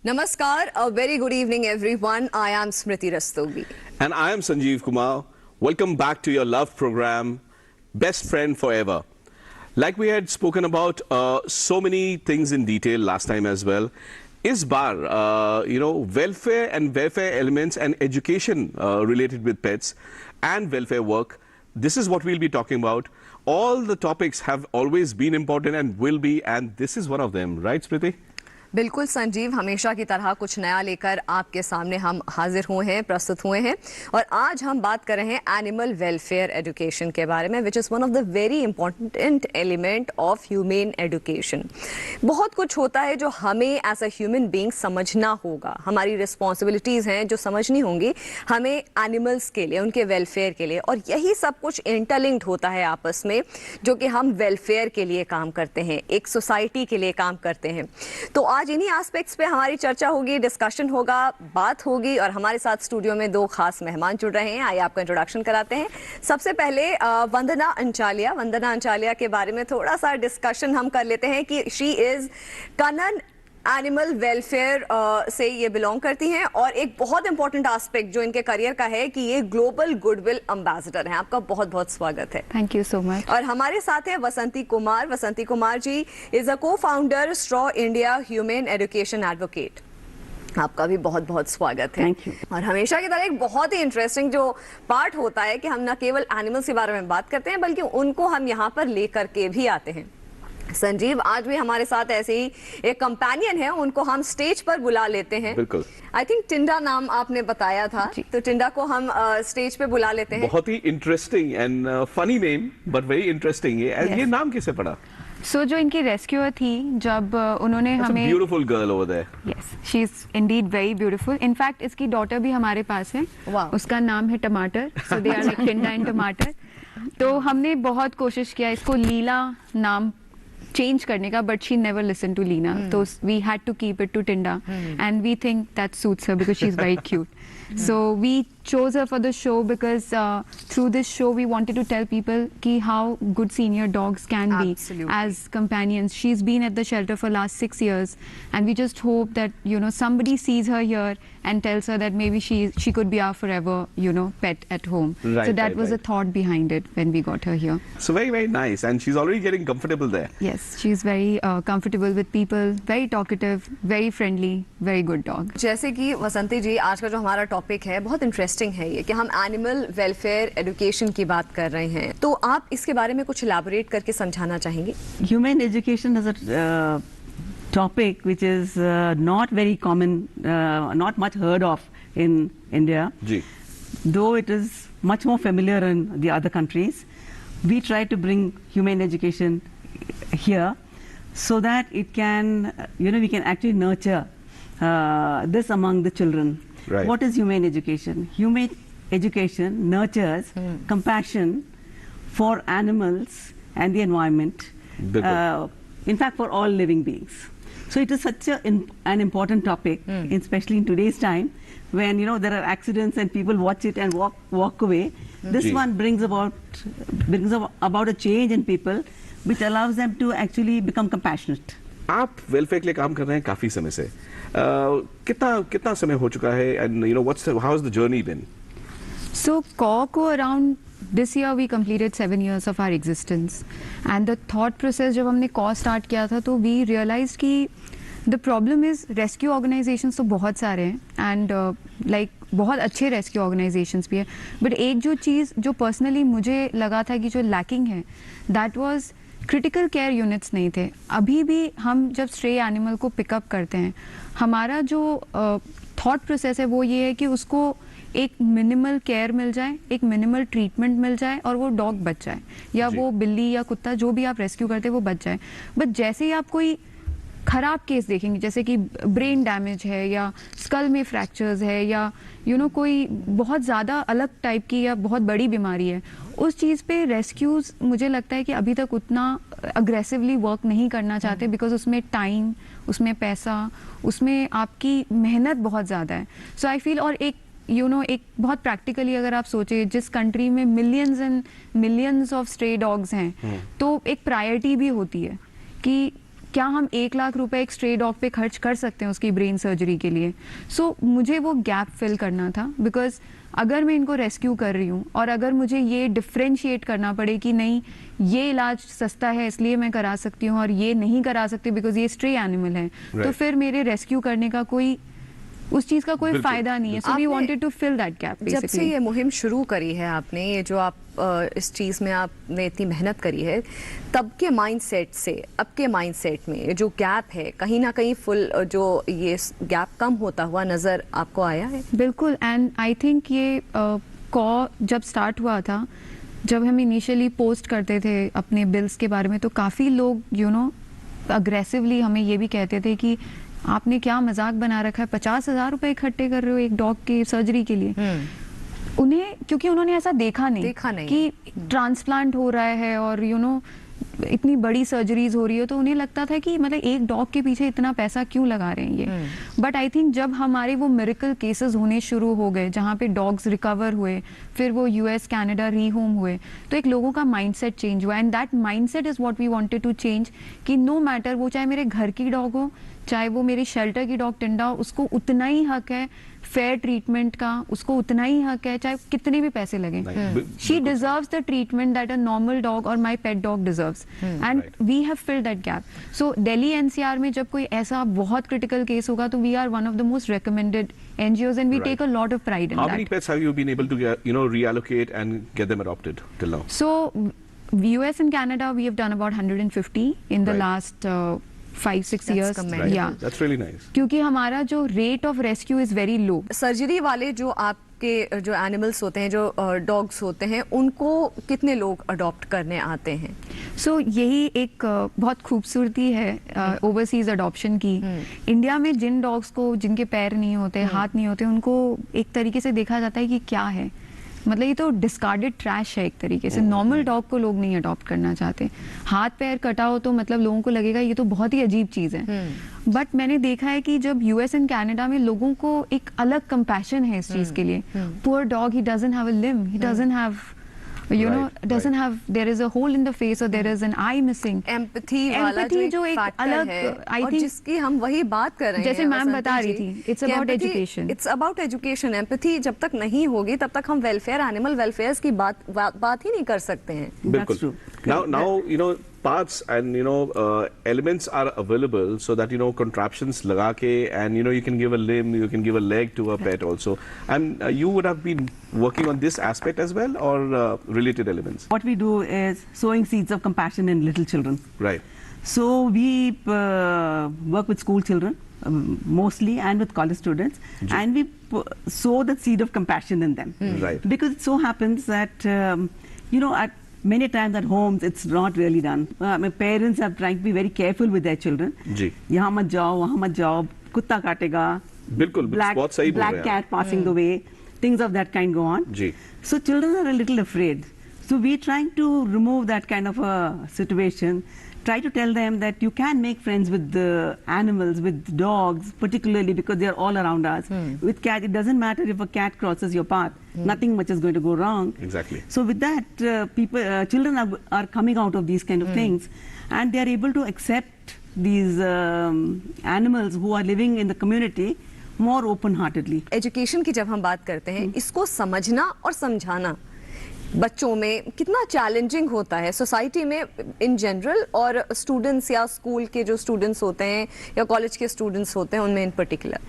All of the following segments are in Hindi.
Namaskar, a very good evening everyone. I am Smriti Rastogi. And I am Sanjeev Kumar. Welcome back to your love program, Best Friend Forever. Like we had spoken about so many things in detail last time as well. Is bar, welfare and welfare elements and education related with pets and welfare work. This is what we'll be talking about. All the topics have always been important and will be, and this is one of them, right, Smriti? बिल्कुल संजीव, हमेशा की तरह कुछ नया लेकर आपके सामने हम हाजिर हुए हैं, प्रस्तुत हुए हैं और आज हम बात कर रहे हैं एनिमल वेलफेयर एजुकेशन के बारे में, which is one of the very important element of human education. बहुत कुछ होता है जो हमें एज अ ह्यूमन बीइंग समझना होगा, हमारी रिस्पॉन्सिबिलिटीज़ हैं जो समझनी होंगी हमें एनिमल्स के लिए, उनके वेलफेयर के लिए, और यही सब कुछ इंटरलिंक्ड होता है आपस में, जो कि हम वेलफेयर के लिए काम करते हैं, एक सोसाइटी के लिए काम करते हैं। तो आज इन्हीं एस्पेक्ट्स पे हमारी चर्चा होगी, डिस्कशन होगा, बात होगी और हमारे साथ स्टूडियो में दो खास मेहमान जुड़ रहे हैं। आइए आपका इंट्रोडक्शन कराते हैं। सबसे पहले वंदना अंचालिया के बारे में थोड़ा सा डिस्कशन हम कर लेते हैं कि she is Kanan animal welfare से ये बिलोंग करती हैं और एक बहुत इंपॉर्टेंट एस्पेक्ट जो इनके करियर का है कि ये ग्लोबल गुडविल एम्बेसडर हैं। आपका बहुत बहुत स्वागत है। Thank you so much. और हमारे साथ है Vasanti Kumar ji is a co-founder straw India human education advocate. आपका भी बहुत बहुत स्वागत है। Thank you. और हमेशा की तरह एक बहुत ही इंटरेस्टिंग जो पार्ट होता है कि हम न केवल एनिमल्स के बारे में बात करते हैं बल्कि उनको हम यहाँ पर लेकर के भी आते हैं। संजीव, आज भी हमारे साथ ऐसे ही एक कंपेनियन है, उनको हम स्टेज पर बुला लेते हैं। बिल्कुल। आई थिंक टिंडा नाम आपने बताया था, तो टिंडा को हम स्टेज पे बुला लेते हैं। बहुत ही interesting and funny name, but very interesting. ये नाम किसे पड़ा? सो जो इनकी रेस्क्यूअर थी, जब उन्होंने हमें beautiful girl over there. Yes, she is indeed very beautiful. In fact इसकी डॉटर भी हमारे पास है। Wow. उसका नाम है Tamatar, so they are like Tinda and Tamatar. तो हमने बहुत कोशिश किया इसको लीला नाम चेंज करने का, but she never listen to Leena, तो we had to keep it to Tinda and we think that suits her because she is very cute. So we chose her for the show because through this show we wanted to tell people ki how good senior dogs can Absolutely. be as companions. She's been at the shelter for last 6 years and we just hope that somebody sees her here and tells her that maybe she could be our forever pet at home. Right, so that was the right. thought behind it when we got her here. So very, very nice. And she's already getting comfortable there. Yes, she's very comfortable with people, very talkative, very friendly, very good dog. जैसे कि वसंती जी, आज का जो हमारा टॉपिक है बहुत इंटरेस्टिंग है ये कि हम एनिमल वेलफेयर एजुकेशन की बात कर रहे हैं, तो आप इसके बारे में कुछ इलैबोरेट करके समझाना चाहेंगे? Human education is a topic which is not very common, not much heard of in India. जी. Though it is much more familiar in the other countries, we try to bring human education here so that it can, we can actually nurture this among the children. Right. What is humane education? Humane education nurtures compassion for animals and the environment. In fact, for all living beings. So it is such an important topic, especially in today's time, when there are accidents and people watch it and walk away. This one brings about a change in people, which allows them to actually become compassionate. आप वेलफेयर के लिए काम कर रहे हैं काफी समय से। कितना समय हो चुका है? And how has the journey been? So को around this year we completed 7 years of our existence, and the thought process जब हमने को start किया था तो we realized कि the problem is rescue organizations तो बहुत सारे हैं and बहुत अच्छे rescue organizations भी है, but एक जो चीज़ जो personally मुझे लगा था कि जो lacking है, that was critical care units नहीं थे। अभी भी हम जब स्ट्रे एनिमल को पिकअप करते हैं, हमारा जो थॉट प्रोसेस है वो ये है कि उसको एक मिनिमल केयर मिल जाए, एक मिनिमल ट्रीटमेंट मिल जाए और वो डॉग बच जाए, या वो बिल्ली या कुत्ता जो भी आप रेस्क्यू करते हैं वो बच जाए। बट जैसे ही आप कोई ख़राब केस देखेंगे, जैसे कि ब्रेन डैमेज है या स्कल में फ्रैक्चर्स है या कोई बहुत ज़्यादा अलग टाइप की या बहुत बड़ी बीमारी है, उस चीज़ पे रेस्क्यूज़ मुझे लगता है कि अभी तक उतना अग्रेसिवली वर्क नहीं करना चाहते, बिकॉज उसमें टाइम, उसमें पैसा, उसमें आपकी मेहनत बहुत ज़्यादा है। सो आई फील, और एक एक बहुत प्रैक्टिकली अगर आप सोचे, जिस कंट्री में millions and millions of stray dogs हैं, तो एक प्रायोरिटी भी होती है कि क्या हम 1 लाख रुपए एक स्ट्रे डॉग पे खर्च कर सकते हैं उसकी ब्रेन सर्जरी के लिए? सो मुझे वो गैप फिल करना था, बिकॉज अगर मैं इनको रेस्क्यू कर रही हूँ और अगर मुझे ये डिफ्रेंशिएट करना पड़े कि नहीं ये इलाज सस्ता है इसलिए मैं करा सकती हूँ और ये नहीं करा सकती बिकॉज ये स्ट्रे एनिमल है, तो फिर मेरे रेस्क्यू करने का कोई उस चीज का कोई फायदा नहीं है. So we wanted to fill that gap basically. जब से ये मुहिम शुरू करी है आपने, ये जो आप इस चीज़ में आपने इतनी मेहनत करी है, तब के माइंडसेट से अब के माइंडसेट में जो गैप है कहीं ना कहीं फुल जो ये गैप कम होता हुआ नज़र आपको आया है? बिल्कुल. एंड आई थिंक ये कॉ जब स्टार्ट हुआ था, जब हम इनिशियली पोस्ट करते थे अपने बिल्स के बारे में, तो काफ़ी लोग अग्रेसिवली हमें ये भी कहते थे कि आपने क्या मजाक बना रखा है, 50,000 रुपए इकट्ठे कर रहे हो एक डॉग की सर्जरी के लिए. उन्हें क्योंकि उन्होंने ऐसा देखा नहीं कि ट्रांसप्लांट हो रहा है और इतनी बड़ी सर्जरीज हो रही है, तो उन्हें लगता था कि मतलब एक डॉग के पीछे इतना पैसा क्यों लगा रहे हैं ये. बट आई थिंक जब हमारे वो मिरेकल केसेस होने शुरू हो गए जहाँ पे डॉग्स रिकवर हुए, फिर वो US कनाडा रीहोम हुए, तो एक लोगों का माइंडसेट चेंज हुआ. And that mindset is what we wanted to change, कि नो मैटर वो चाहे मेरे घर की डॉग हो, चाहे वो मेरे शेल्टर की डॉग टिंडा हो, उसको उतना ही हक है फेयर ट्रीटमेंट का, उसको उतना ही हक है चाहे कितने भी पैसे लगे. She deserves the treatment that a normal dog और my pet dog deserves. And we have filled that gap. So Delhi NCR में जब कोई ऐसा बहुत क्रिटिकल केस होगा, तो we are one of the most recommended NGOs and we take a lot of pride in that. How many pets have you been able to get, reallocate and get them adopted till now? So US and Canada we have done about 150 in the last 5-6 years. Yeah, that's really nice. क्योंकि हमारा जो rate of rescue is very low. Surgery वाले जो आपके जो एनिमल्स होते हैं, जो डॉग्स होते हैं, उनको कितने लोग अडॉप्ट करने आते हैं? सो यही एक बहुत खूबसूरती है ओवरसीज अडॉप्शन की. इंडिया में जिन डॉग्स को जिनके पैर नहीं होते, हाथ नहीं होते, उनको एक तरीके से देखा जाता है कि क्या है, मतलब ये तो डिस्कार्डेड ट्रैश है एक तरीके से. नॉर्मल डॉग को लोग नहीं अडॉप्ट करना चाहते. हाथ पैर कटा हो तो मतलब लोगों को लगेगा ये तो बहुत ही अजीब चीज है. बट मैंने देखा है कि जब US एंड कनाडा में लोगों को एक अलग कंपैशन है इस चीज के लिए. Poor dog, he doesn't have a limb, he doesn't have doesn't have, there is a hole in the face or there is an eye missing. Empathy वाला जो एक अलग है, और जिसकी हम वही बात कर रहे हैं, जैसे मैम बता रही थी, it's about education. It's about education. Empathy जब तक नहीं होगी तब तक हम welfare, animal welfare की बात ही नहीं कर सकते हैं. बिल्कुल. Now parts and elements are available so that contraptions लगा के, and you can give a limb, you can give a leg to a pet also. And you would have been working on this aspect as well, or related elements? What we do is sowing seeds of compassion in little children. Right. So we work with school children mostly, and with college students, and we sow the seed of compassion in them. Right. Because it so happens that at many times at homes it's not really done. My parents are trying to be very careful with their children. जी. यहाँ मत जाओ, वहाँ मत जाओ, कुत्ता काटेगा. बिल्कुल, बहुत सही बोल रहे हैं. Black cat passing the way, things of that kind go on. Ji. So children are a little afraid. So we're trying to remove that kind of a situation. Try to tell them that you can make friends with the animals, with dogs, particularly because they are all around us. With cat, it doesn't matter if a cat crosses your path. Nothing much is going to go wrong. Exactly. So with that, children are coming out of these kind of things, and they are able to accept these animals who are living in the community more open-heartedly. Education की जब हम बात करते हैं, इसको समझना और समझाना बच्चों में कितना चैलेंजिंग होता है सोसाइटी में इन जनरल, और स्टूडेंट्स या स्कूल के जो स्टूडेंट्स होते हैं या कॉलेज के स्टूडेंट्स होते हैं उनमें इन particular?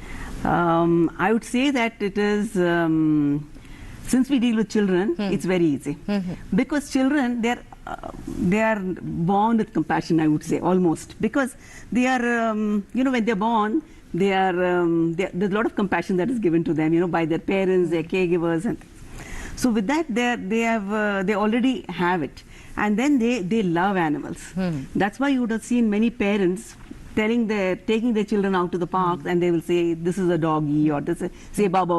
I would say that it is, since we deal with children, it's very easy. Because children, they are born with compassion, I would say, almost. Because they are, when they're born, there's a lot of compassion that is given to them, by their parents, their caregivers, and so with that, they already have it, and then they love animals. That's why you would have seen many parents taking their children out to the park, and they will say, "This is a doggy," or this is, say "Baba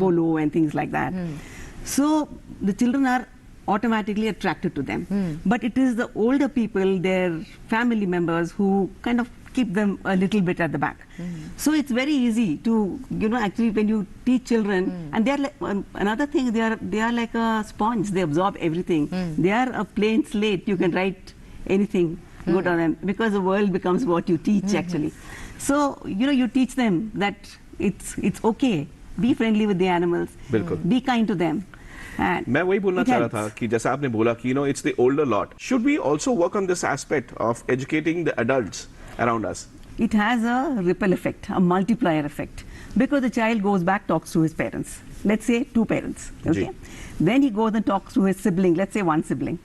Bolo," and things like that. So the children are automatically attracted to them. But it is the older people, their family members, who kind of keep them a little bit at the back. So it's very easy to, actually when you teach children, and they are like, another thing, they are like a sponge. They absorb everything. They are a plain slate. You can write anything good on them, because the world becomes what you teach actually. So you teach them that it's okay, be friendly with the animals, बिल्कुल. be kind to them. And मैं वही बोलना it चाह रहा helps. था कि जैसा आपने बोला कि it's the older lot. Should we also work on this aspect of educating the adults around us? It has a ripple effect, a multiplier effect, because the child goes back, talks to his parents. Let's say 2 parents, okay? Then he goes and talks to his sibling, let's say 1 sibling.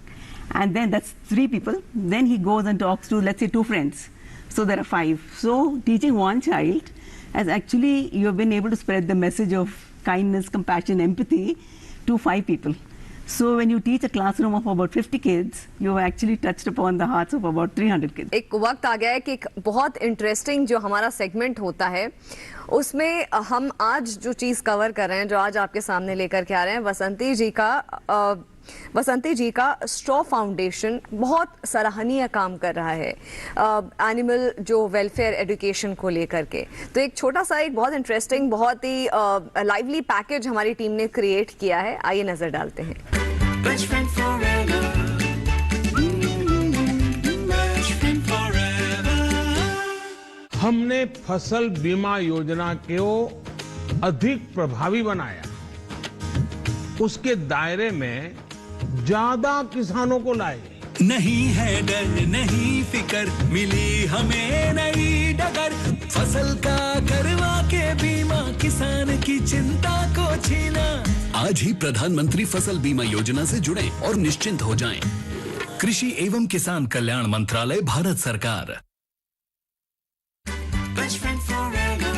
And then that's 3 people. Then he goes and talks to, let's say, 2 friends. So there are 5. So teaching one child has actually, you have been able to spread the message of kindness, compassion, empathy to 5 people. So when you teach a classroom of about 50 kids, you have actually touched upon the hearts of about 300 kids. एक वक्त आ गया है कि एक बहुत इंटरेस्टिंग जो हमारा सेगमेंट होता है उसमें हम आज जो चीज़ कवर कर रहे हैं, जो आज आपके सामने लेकर के आ रहे हैं, बसंती जी का स्ट्रॉ फाउंडेशन बहुत सराहनीय काम कर रहा है एनिमल जो वेलफेयर एजुकेशन को लेकर के। तो एक छोटा सा, एक बहुत इंटरेस्टिंग, बहुत ही लाइवली पैकेज हमारी टीम ने क्रिएट किया है, आइए नजर डालते हैं। Best friend forever. Best friend forever. हमने फसल बीमा योजना को अधिक प्रभावी बनाया, उसके दायरे में ज्यादा किसानों को लाए। नहीं है डर, नहीं फिकर, मिली हमें नई डगर। फसल का करवा के बीमा, किसान की चिंता को छीना। आज ही प्रधानमंत्री फसल बीमा योजना से जुड़ें और निश्चिंत हो जाएं। कृषि एवं किसान कल्याण मंत्रालय, भारत सरकार। Best friend forever.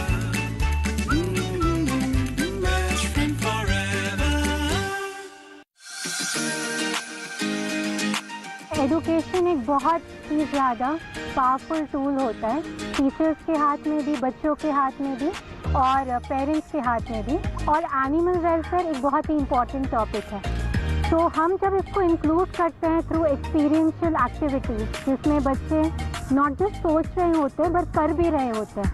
Best friend forever. Education एक बहुत ही ज़्यादा पावरफुल टूल होता है, टीचर्स के हाथ में भी, बच्चों के हाथ में भी और पेरेंट्स के हाथ में भी। और एनिमल वेलफेयर एक बहुत ही इम्पॉर्टेंट टॉपिक है। तो हम जब इसको इंक्लूड करते हैं थ्रू एक्सपीरियंशियल एक्टिविटीज़, जिसमें बच्चे नॉट जस्ट सोच रहे होते हैं बट कर भी रहे होते हैं।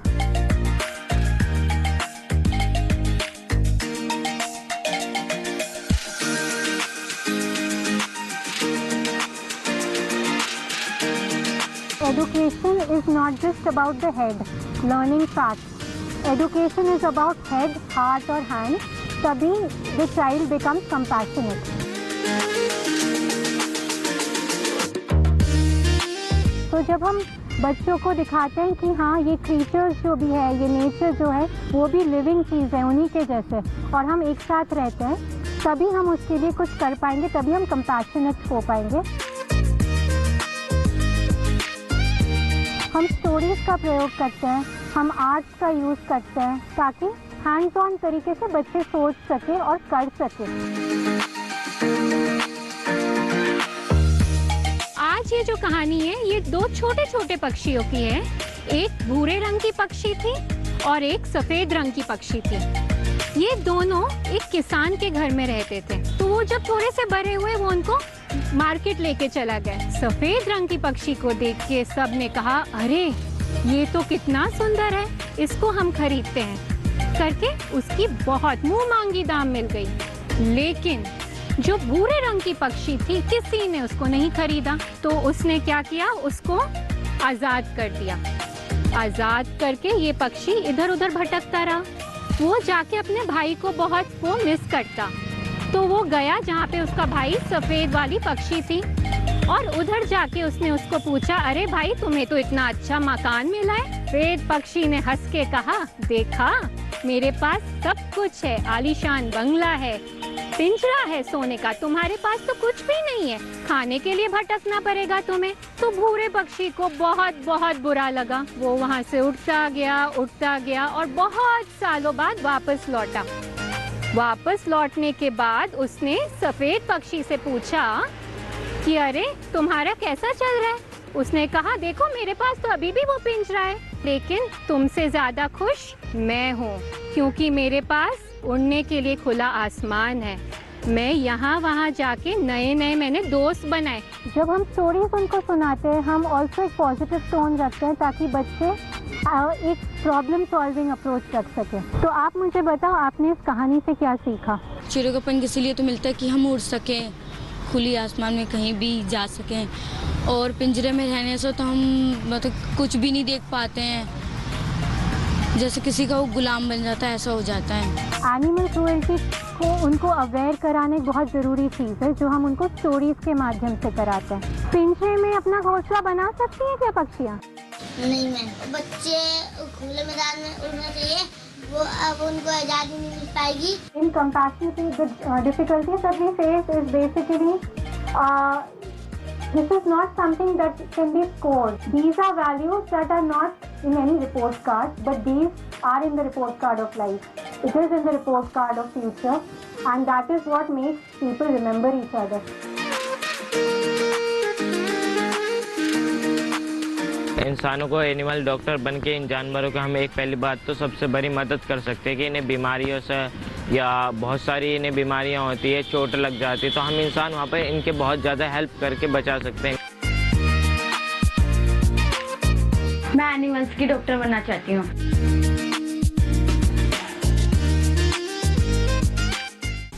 Education is not just about the head, learning facts. Education is about head, heart और hand. तभी the child becomes compassionate. तो जब हम बच्चों को दिखाते हैं कि हाँ ये क्रीचर्स जो भी है, ये नेचर जो है वो भी लिविंग चीज़ है उन्हीं के जैसे, और हम एक साथ रहते हैं, तभी हम उसके लिए कुछ कर पाएंगे, तभी हम कंपैशनेट हो पाएंगे। हम स्टोरीज का प्रयोग करते हैं, हम आर्ट्स का यूज़ करते हैं ताकि हैंड्स ऑन तरीके से बच्चे सोच सके और कर सके। आज ये जो कहानी है ये 2 छोटे छोटे पक्षियों की है। एक भूरे रंग की पक्षी थी और एक सफेद रंग की पक्षी थी। ये दोनों एक किसान के घर में रहते थे। तो वो जब थोड़े से बड़े हुए वो उनको मार्केट लेके चला गया। सफेद रंग की पक्षी को देख के सब ने कहा, अरे ये तो कितना सुंदर है, इसको हम खरीदते हैं करके उसकी बहुत मुंह मांगी दाम मिल गई। लेकिन जो भूरे रंग की पक्षी थी किसी ने उसको नहीं खरीदा। तो उसने क्या किया, उसको आजाद कर दिया। आजाद करके ये पक्षी इधर उधर भटकता रहा। वो जाके अपने भाई को बहुत वो मिस करता। तो वो गया जहाँ पे उसका भाई सफेद वाली पक्षी थी और उधर जाके उसने उसको पूछा, अरे भाई तुम्हें तो इतना अच्छा मकान मिला है। सफेद पक्षी ने हंस के कहा, देखा मेरे पास सब कुछ है, आलीशान बंगला है, पिंजरा है सोने का, तुम्हारे पास तो कुछ भी नहीं है, खाने के लिए भटकना पड़ेगा तुम्हें। तो भूरे पक्षी को बहुत बहुत बुरा लगा। वो वहाँ से उड़ता गया और बहुत सालों बाद वापस लौटा। वापस लौटने के बाद उसने सफेद पक्षी से पूछा कि अरे तुम्हारा कैसा चल रहा है। उसने कहा, देखो मेरे पास तो अभी भी वो पिंजरा है, लेकिन तुमसे ज्यादा खुश मैं हूँ क्योंकि मेरे पास उड़ने के लिए खुला आसमान है। मैं यहाँ वहाँ जाके नए नए मैंने दोस्त बनाए। जब हम स्टोरीज उनको सुनाते हैं हम ऑल्सो एक पॉजिटिव टोन रखते हैं ताकि बच्चे एक प्रॉब्लम सॉल्विंग अप्रोच रख सके। तो आप मुझे बताओ, आपने इस कहानी से क्या सीखा? चिड़ियों का पंख इसीलिए तो मिलता है कि हम उड़ सकें, खुली आसमान में कहीं भी जा सकें, और पिंजरे में रहने से तो हम मतलब कुछ भी नहीं देख पाते हैं, जैसे किसी का वो गुलाम बन जाता है, ऐसा हो जाता है। एनिमल क्रूएल्टी को उनको अवेयर कराना एक बहुत ज़रूरी चीज़ है, जो हम उनको स्टोरीज के माध्यम से कराते हैं। पिंजरे में अपना घोंसला बना सकती हैं क्या पक्षियाँ? नहीं मैम, बच्चे खुले मैदान में उड़ना चाहिए, वो अब उनको आज़ादी नहीं मिल पाएगी। In compassionately, the difficulties that we face is basically this is not something that can be scored. These are values that are not in any report card, but these are in the report card of life. It is in the report card of future, and that is what makes people remember each other. इंसानों को एनिमल डॉक्टर बन के इन जानवरों को हम एक पहली बात तो सबसे बड़ी मदद कर सकते हैं कि इन्हें बीमारियों से या बहुत सारी इन्हें बीमारियां होती है, चोट लग जाती है, तो हम इंसान वहाँ पर इनके बहुत ज़्यादा हेल्प करके बचा सकते हैं। मैं एनिमल्स की डॉक्टर बनना चाहती हूँ।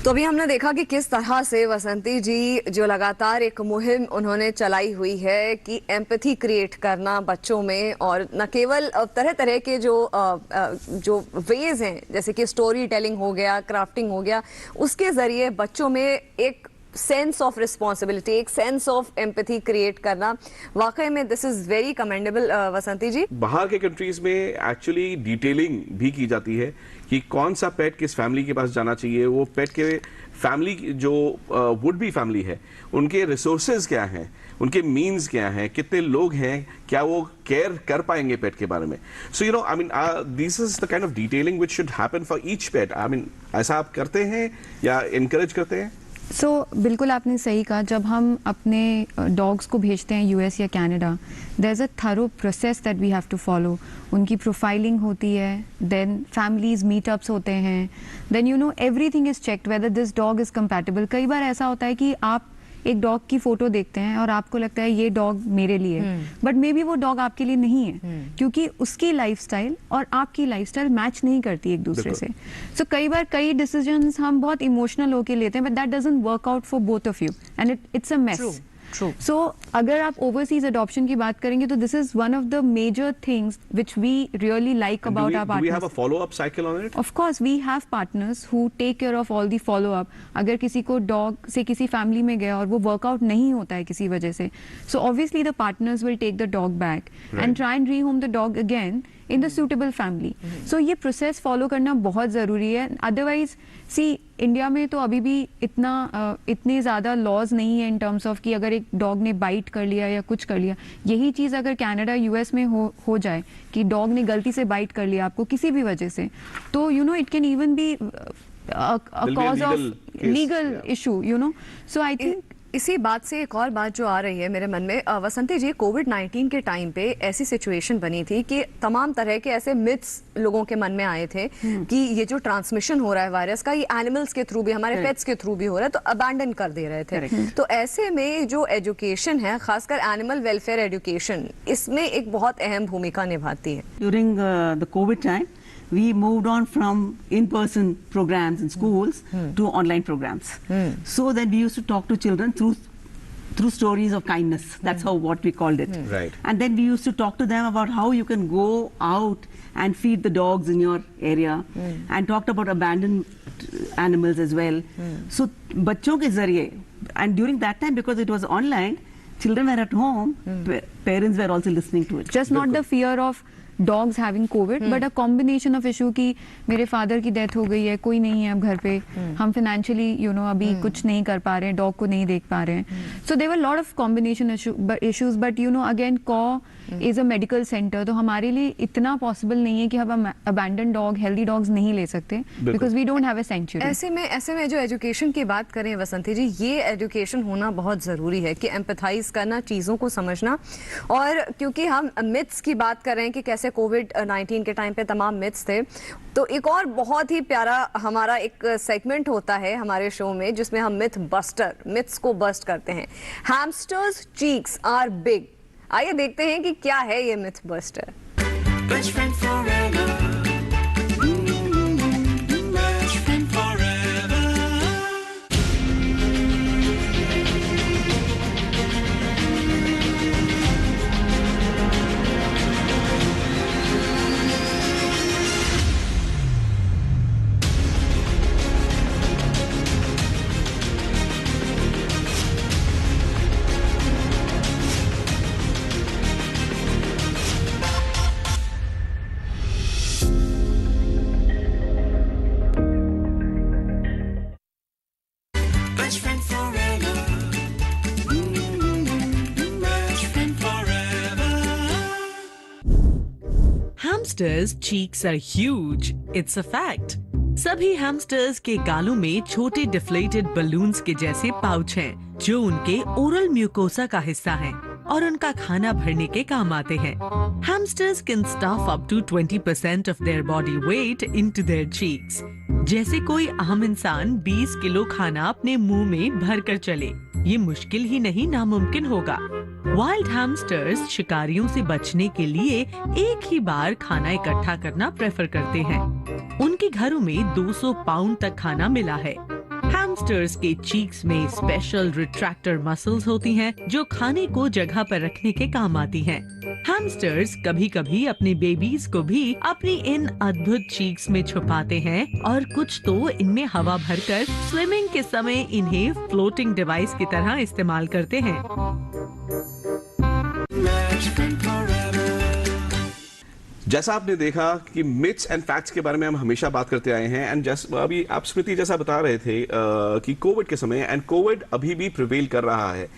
तो अभी हमने देखा कि किस तरह से वसंती जी जो लगातार एक मुहिम उन्होंने चलाई हुई है कि एम्पैथी क्रिएट करना बच्चों में, और न केवल तरह तरह के जो वेज हैं, जैसे कि स्टोरी टेलिंग हो गया, क्राफ्टिंग हो गया, उसके जरिए बच्चों में एक सेंस ऑफ रिस्पॉन्सिबिलिटी, एक सेंस ऑफ एम्पैथी क्रिएट करना, वाकई में दिस इज वेरी कमेंडेबल। वसंती जी, बाहर के कंट्रीज में एक्चुअली डिटेलिंग भी की जाती है कि कौन सा पेट किस फैमिली के पास जाना चाहिए, वो पेट के फैमिली जो वुड बी फैमिली है उनके रिसोर्सेज क्या हैं, उनके मीन्स क्या हैं, कितने लोग हैं, क्या वो केयर कर पाएंगे पेट के बारे में। So you know I mean this is the kind of detailing which should happen for each pet. I mean ऐसा आप करते हैं या इनकरेज करते हैं? बिल्कुल आपने सही कहा, जब हम अपने डॉग्स को भेजते हैं यूएस या Canada, there is a thorough process that we have to follow. उनकी प्रोफाइलिंग होती है, देन फैमिलीज मीटअप्स होते हैं, then everything is checked whether this dog is compatible. कई बार ऐसा होता है कि आप एक डॉग की फोटो देखते हैं और आपको लगता है ये डॉग मेरे लिए है, बट मे बी वो डॉग आपके लिए नहीं है, क्योंकि उसकी लाइफस्टाइल और आपकी लाइफस्टाइल मैच नहीं करती एक दूसरे से। सो कई बार कई डिसीजंस हम बहुत इमोशनल होके लेते हैं, but that doesn't work out for both of you and it's a mess. So अगर आप ओवरसीज अडॉप्शन की बात करेंगे तो this is one of the major things which we really like about our partners. Do we have a follow-up cycle on it? Of course, we have partners who take care of all the follow-up. अगर किसी को डॉग से किसी फैमिली में गया और वो वर्कआउट नहीं होता है किसी वजह से, so obviously the partners will take the dog back and try and rehome the dog again in the suitable family. So ये प्रोसेस फॉलो करना बहुत ज़रूरी है। अदरवाइज इंडिया में तो अभी भी इतने ज़्यादा लॉज नहीं है इन टर्म्स ऑफ कि अगर एक डॉग ने बाइट कर लिया या कुछ कर लिया, यही चीज़ अगर कनाडा यूएस में हो जाए कि डॉग ने गलती से बाइट कर लिया आपको किसी भी वजह से, तो it can even be a cause of legal issue, so I think इसी बात से एक और बात जो आ रही है मेरे मन में, वसंती जी, कोविड-19 के टाइम पे ऐसी सिचुएशन बनी थी कि तमाम तरह के ऐसे मिथ्स लोगों के मन में आए थे कि ये जो ट्रांसमिशन हो रहा है वायरस का, ये एनिमल्स के थ्रू भी, हमारे पेट्स के थ्रू भी हो रहा है, तो अबैंडन कर दे रहे थे। तो ऐसे में जो एजुकेशन है, खासकर एनिमल वेलफेयर एजुकेशन, इसमें एक बहुत अहम भूमिका निभाती है। During the Covid time we moved on from in-person programs in schools to online programs. So then we used to talk to children through stories of kindness. That's how what we called it. Right. And then we used to talk to them about how you can go out and feed the dogs in your area, and talked about abandoned animals as well. So बच्चों के जरिए, and during that time because it was online, children were at home, parents were also listening to it. Just not the fear of dogs having Covid, but a combination of issue की मेरे फादर की डेथ हो गई है, कोई नहीं है अब घर पे, हम फाइनेंशियली अभी कुछ नहीं कर पा रहे हैं, डॉग को नहीं देख पा रहे हैं। So there were lot of combination issues, but again कॉ इज अ मेडिकल सेंटर, तो हमारे लिए इतना पॉसिबल नहीं है कि हम अबैंडन डॉग, हेल्दी डॉग्स नहीं ले सकते, because we don't have a century. ऐसे में जो एजुकेशन की बात करें वसंती जी, ये एजुकेशन होना बहुत ज़रूरी है कि एम्पैथाइज करना, चीज़ों को समझना, और क्योंकि हम मिथ्स की बात कर रहे हैं कि कैसे कोविड-19 के टाइम पे तमाम मिथ्स थे, तो एक और बहुत ही प्यारा हमारा एक सेगमेंट होता है हमारे शो में जिसमें हम मिथ्स को बस्ट करते हैं। Hamsters cheeks are big. आइए देखते हैं कि क्या है ये myth buster. Best friend forever. Best friend forever. Best friend forever. Best friend forever. Hamsters' cheeks are huge. It's a fact. सभी हैमस्टर्स के गालों में छोटे डिफ्लेटेड बलून्स के जैसे पाउच हैं, जो उनके ओरल म्यूकोसा का हिस्सा हैं और उनका खाना भरने के काम आते हैं। Hamsters can stuff up to 20% of their body weight into their cheeks. जैसे कोई आम इंसान 20 किलो खाना अपने मुंह में भर कर चले, ये मुश्किल ही नहीं नामुमकिन होगा। वाइल्ड हैमस्टर्स शिकारियों से बचने के लिए एक ही बार खाना इकट्ठा करना प्रेफर करते हैं। उनके घरों में 200 पाउंड तक खाना मिला है। हैमस्टर्स के चीक्स में स्पेशल रिट्रैक्टर मसल्स होती हैं, जो खाने को जगह पर रखने के काम आती हैं। हैमस्टर्स कभी-कभी अपने बेबीज को भी अपनी इन अद्भुत चीक्स में छुपाते हैं और कुछ तो इनमें हवा भरकर स्विमिंग के समय इन्हें फ्लोटिंग डिवाइस की तरह इस्तेमाल करते हैं। जैसा आपने देखा कि मिथ्स एंड फैक्ट्स के बारे में हम हमेशा बात करते आए हैं, एंड जैसा अभी आप स्मृति जैसा बता रहे थे कि कोविड के समय, एंड कोविड अभी भी प्रिवेल कर रहा है,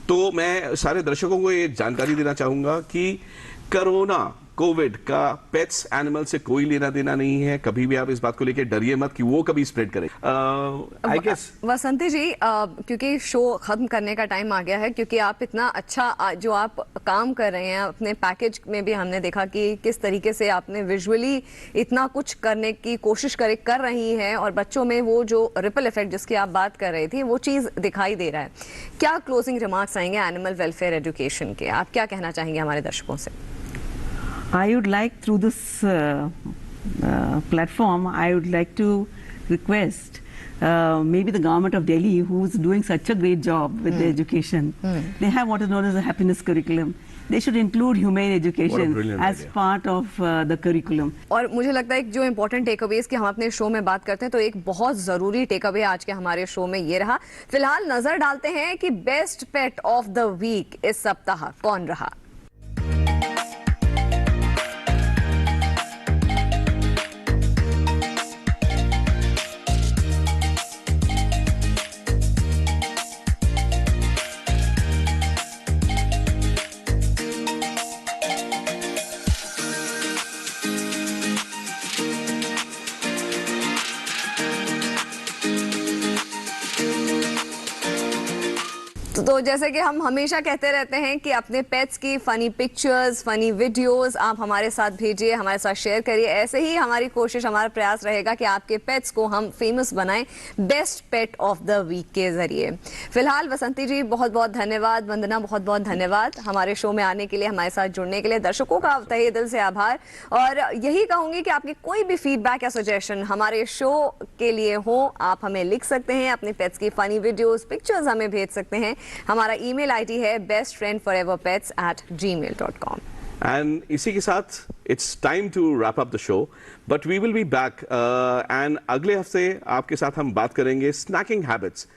तो मैं सारे दर्शकों को ये जानकारी देना चाहूंगा कि कोरोना कोविड का पेट्स एनिमल से कोई लेना देना नहीं है। कभी भी आप इस बात को लेकर डरिए मत कि वो कभी स्प्रेड करे। आई गेस वसंती जी, क्योंकि शो खत्म करने का टाइम आ गया है, क्योंकि आप इतना अच्छा जो आप काम कर रहे हैं अपने पैकेज में भी हमने देखा कि किस तरीके से आपने विजुअली इतना कुछ करने की कोशिश कर रही हैं, और बच्चों में वो जो रिपल इफेक्ट जिसकी आप बात कर रही थी वो चीज़ दिखाई दे रहा है। क्या क्लोजिंग रिमार्क्स आएंगे एनिमल वेलफेयर एजुकेशन के? आप क्या कहना चाहेंगे हमारे दर्शकों से? I would like, through this platform, I would like to request maybe the government of Delhi, who's doing such a great job with the education. They have what is known as a happiness curriculum. They should include humane education as part of the curriculum. और मुझे लगता है एक जो इम्पोर्टेंट टेकअवेज की हम अपने शो में बात करते हैं, तो एक बहुत ज़रूरी टेकअवे आज के हमारे शो में ये रहा। फिलहाल नजर डालते हैं कि best pet of the week इस सप्ताह कौन रहा। तो जैसे कि हम हमेशा कहते रहते हैं कि अपने पेट्स की फनी पिक्चर्स, फनी वीडियोस आप हमारे साथ भेजिए, हमारे साथ शेयर करिए। ऐसे ही हमारी कोशिश, हमारा प्रयास रहेगा कि आपके पेट्स को हम फेमस बनाएं best pet of the week के जरिए। फिलहाल वसंती जी बहुत बहुत धन्यवाद, वंदना बहुत बहुत धन्यवाद हमारे शो में आने के लिए, हमारे साथ जुड़ने के लिए। दर्शकों का तहे दिल से आभार, और यही कहूंगी कि आपकी कोई भी फीडबैक या सजेशन हमारे शो के लिए हो, आप हमें लिख सकते हैं। अपने पेट्स की फनी वीडियोस, पिक्चर्स हमें भेज सकते हैं। हमारा ईमेल आईडी है bestfriendforeverpets@gmail.com। एंड इसी के साथ it's time to wrap up the show, but we will be back and अगले हफ्ते आपके साथ हम बात करेंगे स्नैकिंग हैबिट्स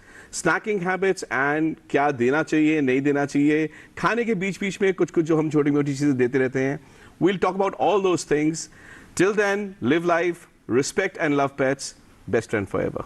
एंड क्या देना चाहिए, नहीं देना चाहिए, खाने के बीच बीच में कुछ जो हम छोटी मोटी चीजें देते रहते हैं। We'll talk about all those things. Till then, live life, respect and love pets. Best friend forever.